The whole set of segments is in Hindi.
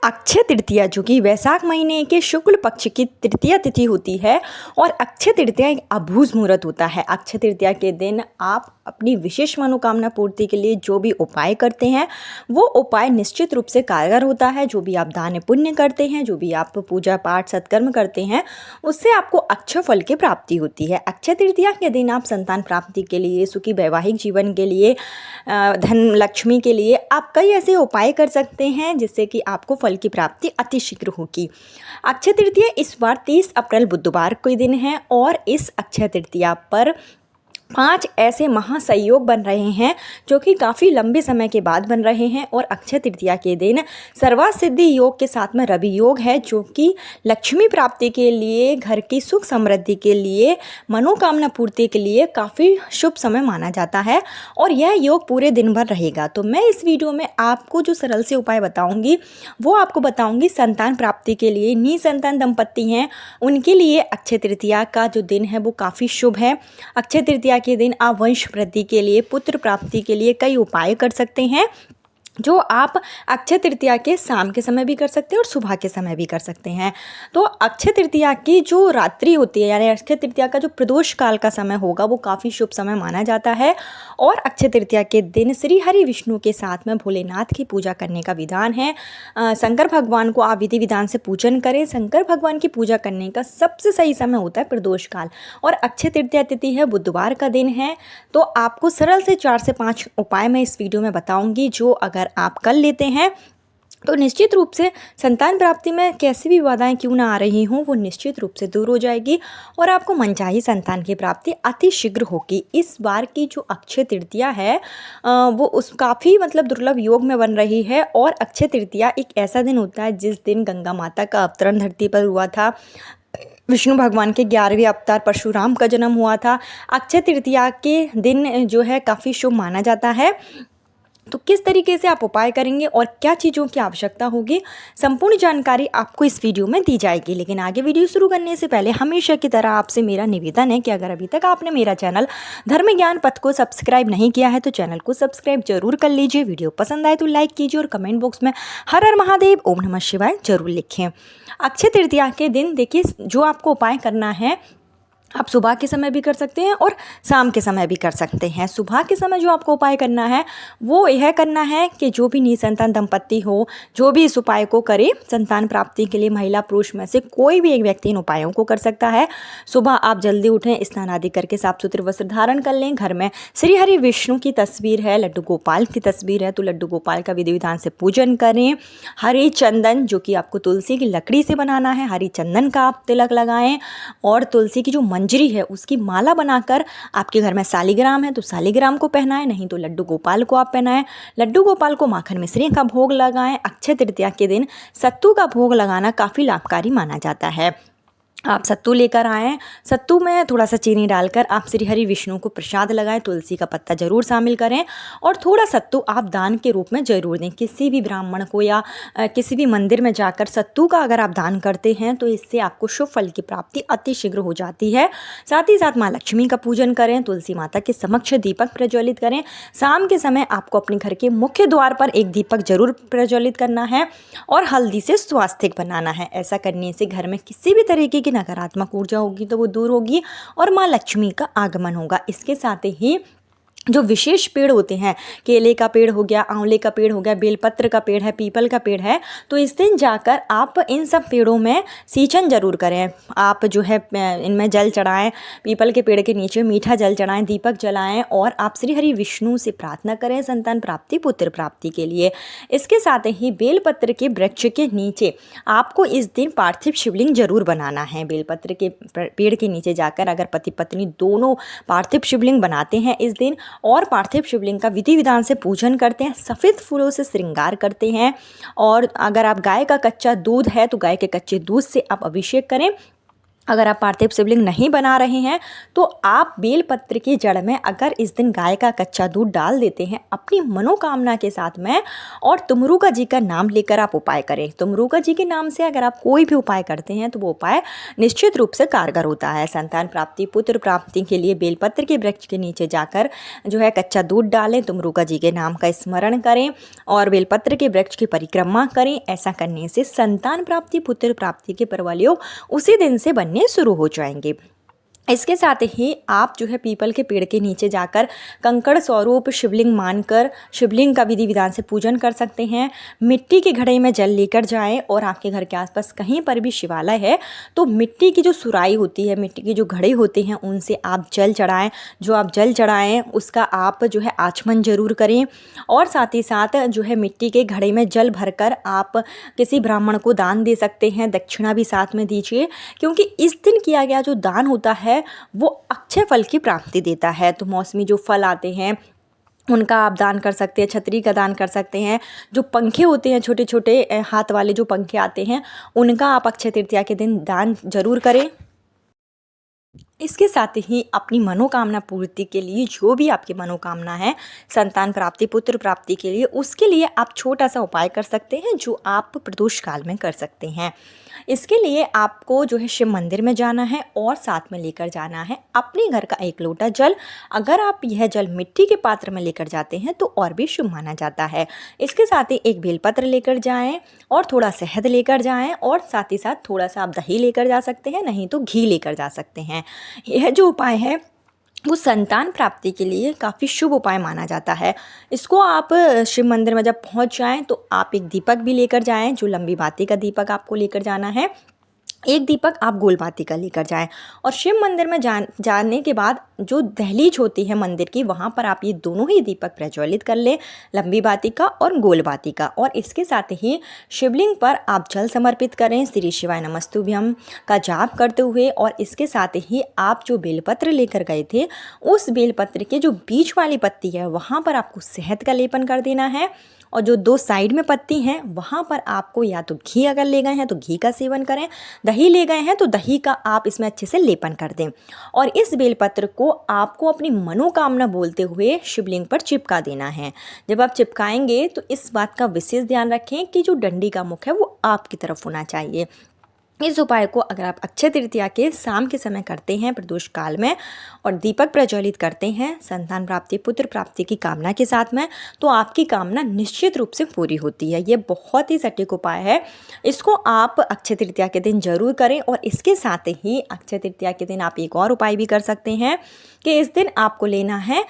अक्षय तृतीया जो कि वैशाख महीने के शुक्ल पक्ष की तृतीया तिथि होती है और अक्षय तृतीया एक अभूज मुहूर्त होता है। अक्षय तृतीया के दिन आप अपनी विशेष मनोकामना पूर्ति के लिए जो भी उपाय करते हैं वो उपाय निश्चित रूप से कारगर होता है। जो भी आप दान पुण्य करते हैं, जो भी आप पूजा पाठ सत्कर्म करते हैं, उससे आपको अक्षय फल की प्राप्ति होती है। अक्षय तृतीया के दिन आप संतान प्राप्ति के लिए, सुखी वैवाहिक जीवन के लिए, धन लक्ष्मी के लिए आप कई ऐसे उपाय कर सकते हैं जिससे कि आपको फल की प्राप्ति अतिशीघ्र होगी। अक्षय तृतीया इस बार 30 अप्रैल बुधवार को दिन है और इस अक्षय तृतीया पर 5 ऐसे महासंयोग बन रहे हैं जो कि काफ़ी लंबे समय के बाद बन रहे हैं। और अक्षय तृतीया के दिन सर्वार्थ सिद्धि योग के साथ में रवि योग है जो कि लक्ष्मी प्राप्ति के लिए, घर की सुख समृद्धि के लिए, मनोकामना पूर्ति के लिए काफ़ी शुभ समय माना जाता है और यह योग पूरे दिन भर रहेगा। तो मैं इस वीडियो में आपको जो सरल से उपाय बताऊंगी वो आपको बताऊंगी संतान प्राप्ति के लिए। निसंतान दंपत्ति हैं उनके लिए अक्षय तृतीया का जो दिन है वो काफ़ी शुभ है। अक्षय तृतीया के दिन आप वंश वृद्धि के लिए, पुत्र प्राप्ति के लिए कई उपाय कर सकते हैं जो आप अक्षय तृतीया के शाम के समय भी कर सकते हैं और सुबह के समय भी कर सकते हैं। तो अक्षय तृतीया की जो रात्रि होती है यानी अक्षय तृतीया का जो प्रदोष काल का समय होगा वो काफ़ी शुभ समय माना जाता है। और अक्षय तृतीया के दिन श्री हरि विष्णु के साथ में भोलेनाथ की पूजा करने का विधान है। शंकर भगवान को आप विधि विधान से पूजन करें। शंकर भगवान की पूजा करने का सबसे सही समय होता है प्रदोष काल और अक्षय तृतीया तिथि है, बुधवार का दिन है। तो आपको सरल से 4 से 5 उपाय मैं इस वीडियो में बताऊँगी जो अगर आप कर लेते हैं तो निश्चित रूप से संतान प्राप्ति में कैसी भी बाधाएं क्यों ना आ रही हों वो निश्चित रूप से दूर हो जाएगी और आपको मनचाही संतान की प्राप्ति अति शीघ्र होगी। इस बार की जो अक्षय तृतीया है वो उस काफ़ी दुर्लभ योग में बन रही है। और अक्षय तृतीया एक ऐसा दिन होता है जिस दिन गंगा माता का अवतरण धरती पर हुआ था, विष्णु भगवान के 11वें अवतार परशुराम का जन्म हुआ था। अक्षय तृतीया के दिन जो है काफ़ी शुभ माना जाता है। तो किस तरीके से आप उपाय करेंगे और क्या चीज़ों की आवश्यकता होगी, संपूर्ण जानकारी आपको इस वीडियो में दी जाएगी। लेकिन आगे वीडियो शुरू करने से पहले हमेशा की तरह आपसे मेरा निवेदन है कि अगर अभी तक आपने मेरा चैनल धर्म ज्ञान पथ को सब्सक्राइब नहीं किया है तो चैनल को सब्सक्राइब जरूर कर लीजिए। वीडियो पसंद आए तो लाइक कीजिए और कमेंट बॉक्स में हर हर महादेव, ओम नमः शिवाय जरूर लिखें। अक्षय तृतीया के दिन देखिए जो आपको उपाय करना है आप सुबह के समय भी कर सकते हैं और शाम के समय भी कर सकते हैं। सुबह के समय जो आपको उपाय करना है वो यह करना है कि जो भी निसंतान दंपत्ति हो जो भी इस उपाय को करे संतान प्राप्ति के लिए, महिला पुरुष में से कोई भी एक व्यक्ति इन उपायों को कर सकता है। सुबह आप जल्दी उठें, स्नान आदि करके साफ सुथरे वस्त्र धारण कर लें। घर में श्री हरि विष्णु की तस्वीर है, लड्डू गोपाल की तस्वीर है तो लड्डू गोपाल का विधि विधान से पूजन करें। हरी चंदन जो कि आपको तुलसी की लकड़ी से बनाना है, हरी चंदन का आप तिलक लगाएं और तुलसी की जो मंजरी है उसकी माला बनाकर आपके घर में सालीग्राम है तो सालीग्राम को पहनाएं, नहीं तो लड्डू गोपाल को आप पहनाएं। लड्डू गोपाल को माखन मिश्री का भोग लगाएं। अक्षय तृतीया के दिन सत्तू का भोग लगाना काफ़ी लाभकारी माना जाता है। आप सत्तू लेकर आएँ, सत्तू में थोड़ा सा चीनी डालकर आप श्री हरि विष्णु को प्रसाद लगाएं। तुलसी का पत्ता जरूर शामिल करें और थोड़ा सत्तू आप दान के रूप में जरूर दें। किसी भी ब्राह्मण को या किसी भी मंदिर में जाकर सत्तू का अगर आप दान करते हैं तो इससे आपको शुभ फल की प्राप्ति अति शीघ्र हो जाती है। साथ ही साथ माँ लक्ष्मी का पूजन करें, तुलसी माता के समक्ष दीपक प्रज्वलित करें। शाम के समय आपको अपने घर के मुख्य द्वार पर एक दीपक जरूर प्रज्वलित करना है और हल्दी से स्वास्तिक बनाना है। ऐसा करने से घर में किसी भी तरीके की नकारात्मक ऊर्जा होगी तो वो दूर होगी और माँ लक्ष्मी का आगमन होगा। इसके साथ ही जो विशेष पेड़ होते हैं, केले का पेड़ हो गया, आंवले का पेड़ हो गया, बेलपत्र का पेड़ है, पीपल का पेड़ है, तो इस दिन जाकर आप इन सब पेड़ों में सिंचन जरूर करें। आप जो है इनमें जल चढ़ाएं, पीपल के पेड़ के नीचे मीठा जल चढ़ाएं, दीपक जलाएं और आप श्री हरि विष्णु से प्रार्थना करें संतान प्राप्ति, पुत्र प्राप्ति के लिए। इसके साथ ही बेलपत्र के वृक्ष के नीचे आपको इस दिन पार्थिव शिवलिंग जरूर बनाना है। बेलपत्र के पेड़ के नीचे जाकर अगर पति पत्नी दोनों पार्थिव शिवलिंग बनाते हैं इस दिन और पार्थिव शिवलिंग का विधि विधान से पूजन करते हैं, सफ़ेद फूलों से श्रृंगार करते हैं और अगर आप गाय का कच्चा दूध है तो गाय के कच्चे दूध से आप अभिषेक करें अगर आप पार्थिव शिवलिंग नहीं बना रहे हैं तो आप बेलपत्र की जड़ में अगर इस दिन गाय का कच्चा दूध डाल देते हैं अपनी मनोकामना के साथ में, और तुमरुका जी का नाम लेकर आप उपाय करें। तुमरुका जी के नाम से अगर आप कोई भी उपाय करते हैं तो वो उपाय निश्चित रूप से कारगर होता है। संतान प्राप्ति, पुत्र प्राप्ति के लिए बेलपत्र के वृक्ष के नीचे जाकर जो है कच्चा दूध डालें, तुमरुका जी के नाम का स्मरण करें और बेलपत्र के वृक्ष की परिक्रमा करें। ऐसा करने से संतान प्राप्ति, पुत्र प्राप्ति के परवलयोग उसी दिन से बनने शुरू हो जाएंगे। इसके साथ ही आप जो है पीपल के पेड़ के नीचे जाकर कंकड़ स्वरूप शिवलिंग मानकर शिवलिंग का विधि विधान से पूजन कर सकते हैं। मिट्टी के घड़े में जल लेकर जाएं और आपके घर के आसपास कहीं पर भी शिवालय है तो मिट्टी की जो सुराई होती है, मिट्टी के जो घड़े होते हैं उनसे आप जल चढ़ाएं। जो आप जल चढ़ाएं उसका आप जो है आचमन जरूर करें और साथ ही साथ जो है मिट्टी के घड़े में जल भरकर आप किसी ब्राह्मण को दान दे सकते हैं। दक्षिणा भी साथ में दीजिए, क्योंकि इस दिन किया गया जो दान होता है वो अक्षय फल की प्राप्ति देता है। तो मौसमी जो फल आते हैं उनका आप दान कर सकते हैं, छतरी का दान कर सकते हैं। जो पंखे होते हैं छोटे छोटे हाथ वाले जो पंखे आते हैं उनका आप अक्षय तृतीया के दिन दान जरूर करें। इसके साथ ही अपनी मनोकामना पूर्ति के लिए जो भी आपकी मनोकामना है, संतान प्राप्ति, पुत्र प्राप्ति के लिए, उसके लिए आप छोटा सा उपाय कर सकते हैं जो आप प्रदोष काल में कर सकते हैं। इसके लिए आपको जो है शिव मंदिर में जाना है और साथ में लेकर जाना है अपने घर का 1 लोटा जल। अगर आप यह जल मिट्टी के पात्र में लेकर जाते हैं तो और भी शुभ माना जाता है। इसके साथ ही एक बेलपत्र लेकर जाएं और थोड़ा शहद लेकर जाएं और साथ ही साथ थोड़ा सा आप दही लेकर जा सकते हैं, नहीं तो घी लेकर जा सकते हैं। यह जो उपाय है वो संतान प्राप्ति के लिए काफ़ी शुभ उपाय माना जाता है। इसको आप शिव मंदिर में जब पहुंच जाएं तो आप एक दीपक भी लेकर जाएं, जो लंबी बाती का दीपक आपको लेकर जाना है। एक दीपक आप गोल बाती का लेकर जाएं और शिव मंदिर में जाने के बाद जो दहलीज होती है मंदिर की, वहाँ पर आप ये दोनों ही दीपक प्रज्वलित कर लें, लंबी बाती का और गोल बाती का। और इसके साथ ही शिवलिंग पर आप जल समर्पित करें, श्री शिवाय नमस्तुभ्यम का जाप करते हुए। और इसके साथ ही आप जो बेलपत्र लेकर गए थे उस बेलपत्र के जो बीच वाली पत्ती है वहाँ पर आपको शहद का लेपन कर देना है और जो 2 साइड में पत्ती हैं वहाँ पर आपको या तो घी, अगर ले गए हैं तो घी का सेवन करें, दही ले गए हैं तो दही का आप इसमें अच्छे से लेपन कर दें। और इस बेलपत्र को आपको अपनी मनोकामना बोलते हुए शिवलिंग पर चिपका देना है। जब आप चिपकाएंगे तो इस बात का विशेष ध्यान रखें कि जो डंडी का मुख है वो आपकी तरफ होना चाहिए। इस उपाय को अगर आप अक्षय तृतीया के शाम के समय करते हैं प्रदोष काल में और दीपक प्रज्वलित करते हैं संतान प्राप्ति, पुत्र प्राप्ति की कामना के साथ में, तो आपकी कामना निश्चित रूप से पूरी होती है। ये बहुत ही सटीक उपाय है, इसको आप अक्षय तृतीया के दिन जरूर करें। और इसके साथ ही अक्षय तृतीया के दिन आप एक और उपाय भी कर सकते हैं कि इस दिन आपको लेना है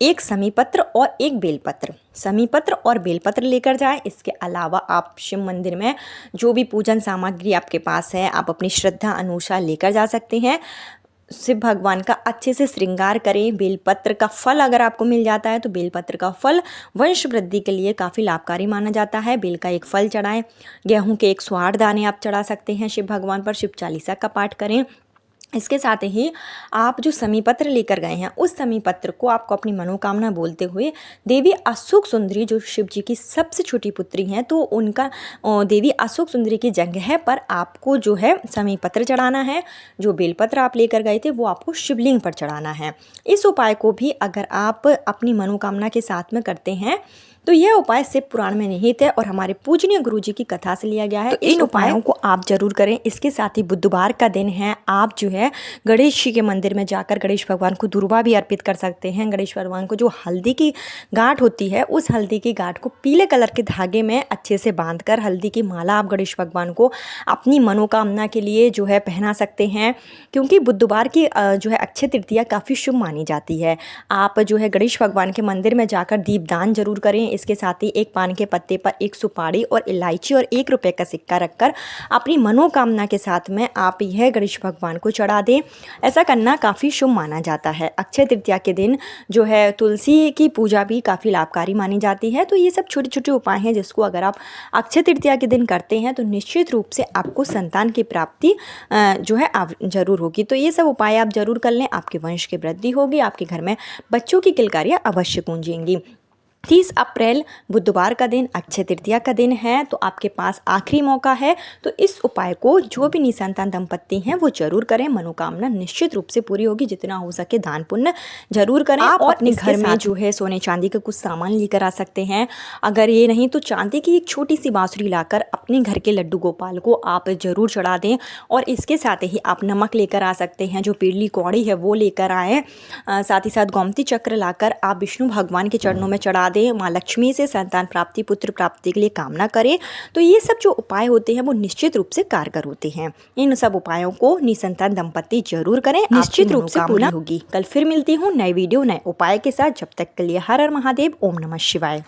एक समीपत्र और एक बेलपत्र। समीपत्र और बेलपत्र लेकर जाएं। इसके अलावा आप शिव मंदिर में जो भी पूजन सामग्री आपके पास है आप अपनी श्रद्धा अनुसार लेकर जा सकते हैं। शिव भगवान का अच्छे से श्रृंगार करें। बेलपत्र का फल अगर आपको मिल जाता है तो बेलपत्र का फल वंश वृद्धि के लिए काफ़ी लाभकारी माना जाता है। बेल का एक फल चढ़ाएं। गेहूं के 108 दाने आप चढ़ा सकते हैं शिव भगवान पर। शिव चालीसा का पाठ करें। इसके साथ ही आप जो समीपत्र लेकर गए हैं उस समीपत्र को आपको अपनी मनोकामना बोलते हुए देवी अशोक सुंदरी, जो शिव जी की सबसे छोटी पुत्री हैं, तो उनका देवी अशोक सुंदरी की जगह पर आपको जो है समीपत्र चढ़ाना है। जो बेलपत्र आप लेकर गए थे वो आपको शिवलिंग पर चढ़ाना है। इस उपाय को भी अगर आप अपनी मनोकामना के साथ में करते हैं तो यह उपाय शिव पुराण में निहित है और हमारे पूजनीय गुरु जी की कथा से लिया गया है। तो इन उपायों को आप जरूर करें। इसके साथ ही बुधवार का दिन है, आप जो है गणेश जी के मंदिर में जाकर गणेश भगवान को दुर्वा भी अर्पित कर सकते हैं। गणेश भगवान को जो हल्दी की गांठ होती है उस हल्दी की गांठ को पीले कलर के धागे में अच्छे से बांधकर हल्दी की माला आप गणेश भगवान को अपनी मनोकामना के लिए जो है पहना सकते हैं, क्योंकि बुधवार की जो है अक्षय तृतीया काफ़ी शुभ मानी जाती है। आप जो है गणेश भगवान के मंदिर में जाकर दीपदान जरूर करें। इसके साथ ही एक पान के पत्ते पर एक सुपारी और इलायची और 1 रुपये का सिक्का रखकर अपनी मनोकामना के साथ में आप यह गणेश भगवान को चढ़ा दें। ऐसा करना काफ़ी शुभ माना जाता है। अक्षय तृतीया के दिन जो है तुलसी की पूजा भी काफ़ी लाभकारी मानी जाती है। तो ये सब छोटे छोटे उपाय हैं जिसको अगर आप अक्षय तृतीया के दिन करते हैं तो निश्चित रूप से आपको संतान की प्राप्ति जो है जरूर होगी। तो ये सब उपाय आप जरूर कर लें, आपके वंश की वृद्धि होगी, आपके घर में बच्चों की किलकारियाँ अवश्य गूंजेंगी। 30 अप्रैल बुधवार का दिन अक्षय तृतीया का दिन है, तो आपके पास आखिरी मौका है। तो इस उपाय को जो भी निसंतान दंपत्ति हैं वो जरूर करें, मनोकामना निश्चित रूप से पूरी होगी। जितना हो सके दान पुण्य जरूर करें। आप और अपने घर में जो है सोने चांदी का कुछ सामान लेकर आ सकते हैं। अगर ये नहीं तो चांदी की एक छोटी सी बांसुरी लाकर अपने घर के लड्डू गोपाल को आप जरूर चढ़ा दें। और इसके साथ ही आप नमक लेकर आ सकते हैं, जो पीली कौड़ी है वो लेकर आएँ। साथ ही साथ गोमती चक्र लाकर आप विष्णु भगवान के चरणों में चढ़ा दें। माँ लक्ष्मी से संतान प्राप्ति पुत्र प्राप्ति के लिए कामना करें। तो ये सब जो उपाय होते हैं वो निश्चित रूप से कारगर होते हैं। इन सब उपायों को निसंतान दंपत्ति जरूर करें, निश्चित रूप से पूरी होगी। कल फिर मिलती हूँ नए वीडियो नए उपाय के साथ। जब तक के लिए हर हर महादेव, ओम नमः शिवाय।